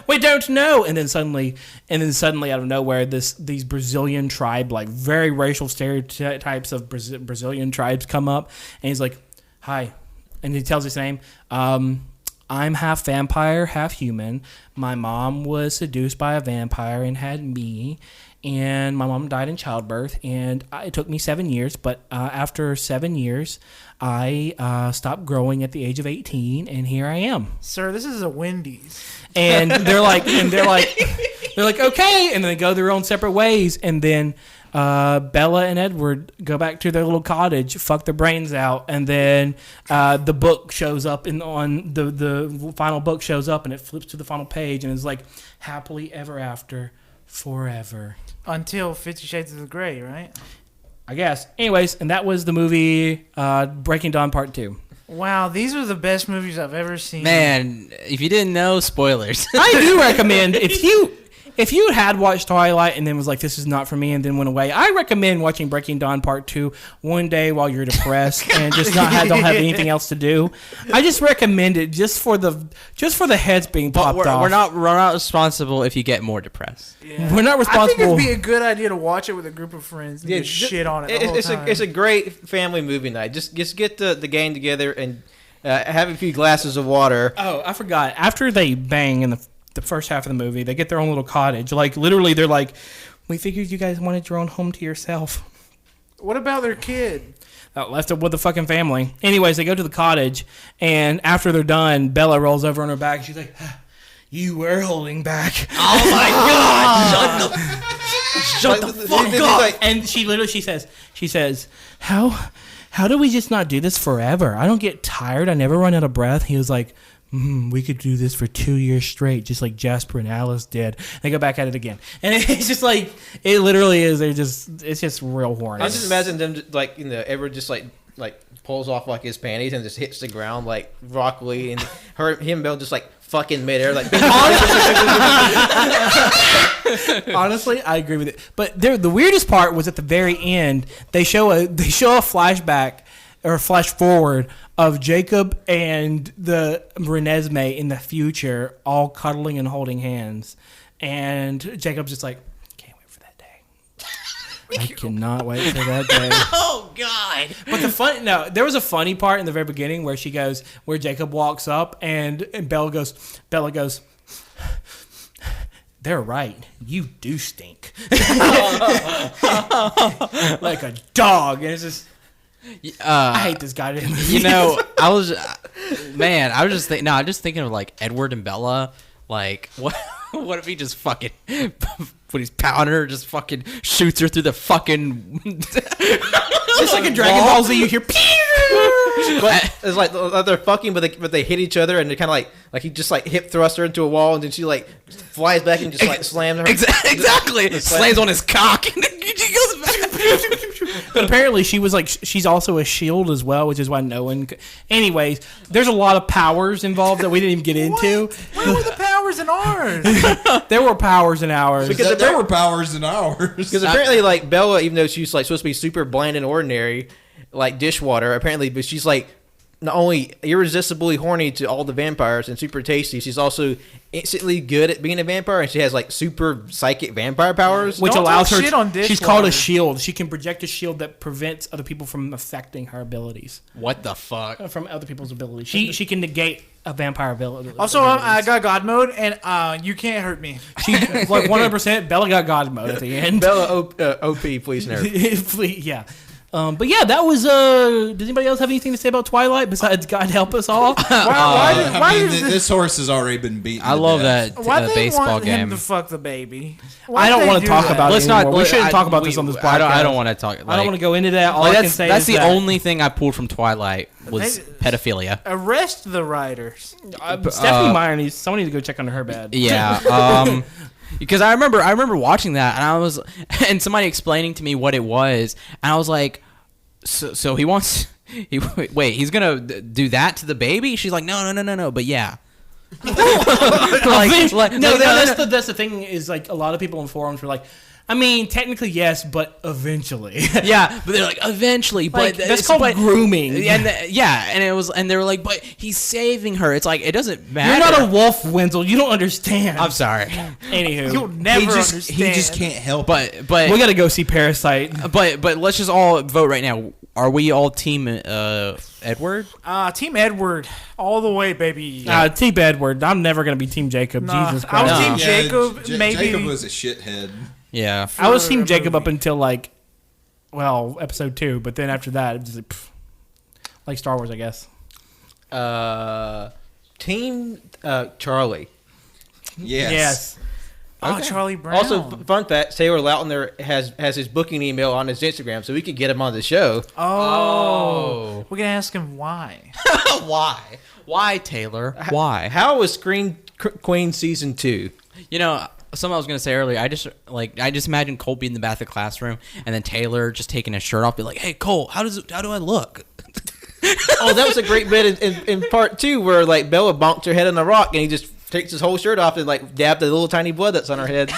we don't know. And then suddenly out of nowhere, these Brazilian tribe, like very racial stereotypes of Brazilian tribes come up, and he's like, hi, and he tells his name. I'm half vampire, half human. My mom was seduced by a vampire and had me. And my mom died in childbirth, and it took me 7 years. But after 7 years, I stopped growing at the age of 18, and here I am. Sir, this is a Wendy's. And they're like, okay, and then they go their own separate ways. And then Bella and Edward go back to their little cottage, fuck their brains out, and then the book shows up, on the final book shows up, and it flips to the final page, and it's like, happily ever after, forever. Until 50 Shades of Grey, right? I guess. Anyways, and that was the movie Breaking Dawn Part 2. Wow, these are the best movies I've ever seen. Man, if you didn't know, spoilers. I do recommend, if you had watched Twilight and then was like, this is not for me, and then went away, I recommend watching Breaking Dawn Part 2 one day while you're depressed and just don't have anything else to do. I just recommend it just for the heads being popped off. We're not responsible if you get more depressed. Yeah. We're not responsible. I think it'd be a good idea to watch it with a group of friends and just shit on it the whole time. It's a great family movie night. Just get the gang together and have a few glasses of water. Oh, I forgot. After they bang in the first half of the movie, they get their own little cottage. Like, literally, they're like, we figured you guys wanted your own home to yourself. What about their kid? Left up with the fucking family. Anyways, they go to the cottage, and after they're done, Bella rolls over on her back, and she's like, you were holding back. Oh my God! Shut the fuck up! And she says, how do we just not do this forever? I don't get tired. I never run out of breath. He was like, we could do this for 2 years straight, just like Jasper and Alice did. They go back at it again, and it's just like, it literally is. It's just real horny. I just imagine them like, Edward just like pulls off like his panties and just hits the ground like Rock Lee, and him and Bill just like fucking midair like. Honestly, I agree with it. But the weirdest part was at the very end. They show a flashback or a flash forward of Jacob and the Renesmee in the future, all cuddling and holding hands, and Jacob's just like, can't wait for that day. I cannot wait for that day. Oh God! But there was a funny part in the very beginning where Jacob walks up and Bella goes, they're right. You do stink. Like a dog. And it's just, I hate this goddamn movie. You know, I was just thinking of like Edward and Bella. Like, what if he just fucking, when he's pounding her, just fucking shoots her through the fucking. Just like a Dragon Ball Z, you hear. But it's like they're fucking, but they hit each other, and they kind of like he just like hip thrust her into a wall, and then she like flies back and just like slams her. Exactly. Slams on his cock, and then she goes back. But apparently she's also a shield as well, which is why no one. Anyways, there's a lot of powers involved that we didn't even get into. Where were the powers in ours? There were powers in ours. Because there were powers in ours. Because apparently, like Bella, even though she's like supposed to be super bland and ordinary, like dishwater, apparently, but she's like not only irresistibly horny to all the vampires and super tasty, she's also instantly good at being a vampire, and she has like super psychic vampire powers, which Don't allows talk her. shit on She's called a dishwater. shield. She can project a shield that prevents other people from affecting her abilities, What the fuck? from other people's abilities. She can negate a vampire ability. Also, I got God mode, and you can't hurt me. She like 100%. Bella got God mode at the end. Bella OP, please never. Yeah. But yeah, that was. Does anybody else have anything to say about Twilight besides God help us all? Why does this horse has already been beaten. I to love death. that Why they baseball want him game. to fuck the baby? I don't want to talk about it Let's anymore. not. We shouldn't talk about we- this on this podcast. I don't want to talk. I don't want to go into that. All Like, I can say that's is the that, only thing I pulled from Twilight was pedophilia. Arrest the writers. Stephanie Meyer needs. Someone needs to go check under her bed. Yeah. Because I remember watching that, and I was, and somebody explaining to me what it was, and I was like, so he wants, he's gonna do that to the baby? She's like, no, but yeah. That's the thing is like a lot of people in forums were like, I mean, technically yes, but eventually. Yeah, but they're like eventually, Like, but that's called grooming. And and they were like, but he's saving her. It's like it doesn't matter. You're not a wolf, Wenzel. You don't understand. I'm sorry, Anywho, You'll never understand. He just can't help. but we gotta go see Parasite. but let's just all vote right now. Are we all team Edward? Team Edward, all the way, baby. Team Edward. I'm never gonna be Team Jacob. Nah, Jesus I was Christ. Team Yeah, Jacob, maybe. Jacob was a shithead. Yeah. I was Team for a Jacob up movie. until like, well, episode 2, but then after that, it was just like, like Star Wars, I guess. Team Charlie. Yes. Oh, Charlie Brown. Also, fun fact: Taylor Lautner has his booking email on his Instagram, so we could get him on the show. Oh. We're going to ask him why. Why, Taylor? Why? How was Scream Queen season 2? You know, something I was gonna say earlier. I just imagine Cole being in the back of the classroom, and then Taylor just taking his shirt off, be like, "Hey, Cole, how do I look?" Oh, that was a great bit in part 2 where like Bella bonked her head on the rock, and he just takes his whole shirt off and like dabbed the little tiny blood that's on her head.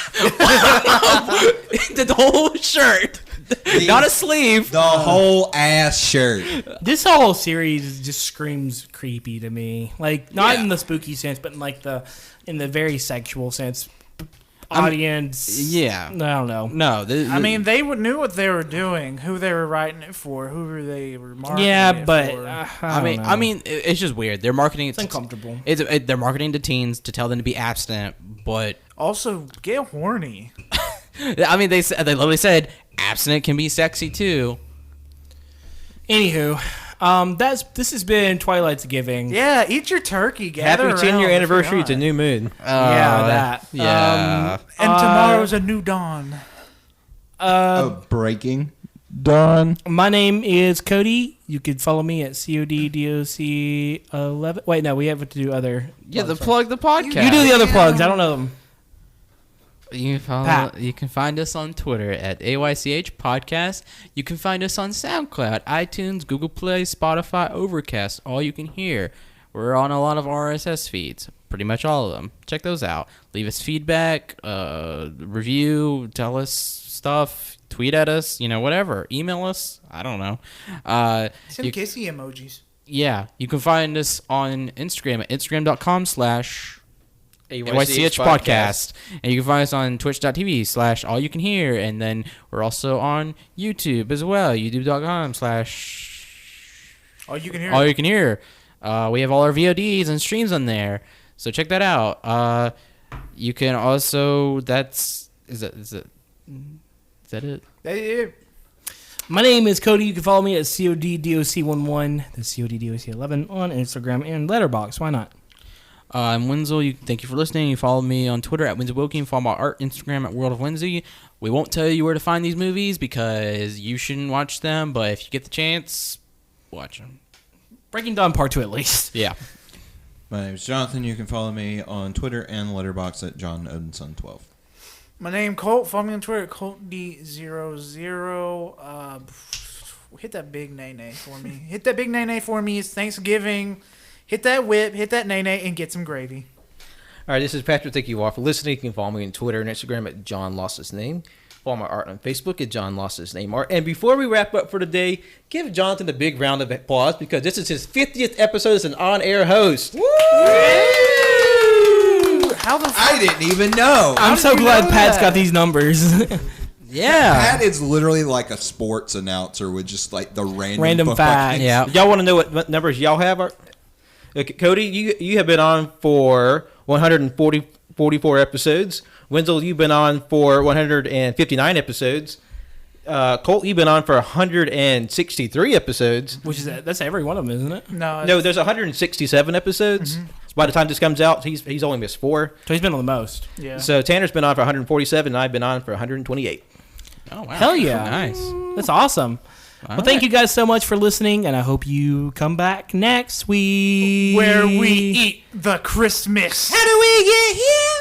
The whole shirt, not a sleeve. The whole ass shirt. This whole series just screams creepy to me. Like, not in the spooky sense, but in the very sexual sense. Audience. Yeah. I don't know. No, I mean, they knew what they were doing, who they were writing it for, who they were marketing Yeah, it but for. I mean, it's just weird. They're marketing it. It's uncomfortable. They're marketing to teens to tell them to be abstinent, but Also, get horny. I mean, they literally said abstinent can be sexy too. Anywho, this has been Twilightsgiving. Yeah, eat your turkey. Gather Happy 10-year around, anniversary if to you're New Moon. Yeah, that. Yeah. And tomorrow's a new dawn. Breaking dawn. My name is Cody. You can follow me at CODDOC11. Wait, no, we have to do other. Yeah, plug the podcast. You do the other plugs. I don't know them. You can find us on Twitter at AYCH Podcast. You can find us on SoundCloud, iTunes, Google Play, Spotify, Overcast, All You Can Hear. We're on a lot of RSS feeds, pretty much all of them. Check those out. Leave us feedback, review, tell us stuff, tweet at us, whatever. Email us. I don't know. Send kissy emojis. Yeah, you can find us on Instagram at instagram.com/AYCH Podcast. And you can find us on twitch.tv/AllYouCanHear. And then we're also on YouTube as well. YouTube.com/All you can hear. AllYouCanHear. We have all our VODs and streams on there. So check that out. You can also is that it? My name is Cody. You can follow me at CODDOC11, that's CODDOC11 on Instagram and Letterboxd. Why not? I'm Wenzel. Thank you for listening. You follow me on Twitter at Wenzel Wilkie. Follow my art Instagram at World of Wenzel. We won't tell you where to find these movies because you shouldn't watch them, but if you get the chance, watch them. Breaking Dawn Part 2 at least. Yeah. My name is Jonathan. You can follow me on Twitter and Letterboxd at JohnOdinson12. My name Colt. Follow me on Twitter at ColtD00. Hit that big nay for me. Hit that big nay for me. It's Thanksgiving. Hit that whip, hit that nay and get some gravy. All right, this is Patrick. Thank you all for listening. You can follow me on Twitter and Instagram at John Lost His Name. Follow my art on Facebook at John Lost His Name Art. And before we wrap up for today, give Jonathan a big round of applause because this is his 50th episode as an on-air host. Woo! How the fuck? I didn't even know. I'm so glad Pat's got these numbers. Yeah. Pat is literally like a sports announcer with just like the random Random facts. Yeah. Y'all want to know what numbers y'all have? Okay, Cody, you have been on for 144 episodes. Wenzel, you've been on for 159 episodes. Colt, you've been on for 163 episodes. That's every one of them, isn't it? No, there's 167 episodes. Mm-hmm. So by the time this comes out, he's only missed 4. So he's been on the most. Yeah. So Tanner's been on for 147, and I've been on for 128. Oh, wow. Hell yeah. Nice. That's awesome. Well, thank you guys so much for listening, and I hope you come back next week. Where we eat the Christmas. How do we get here?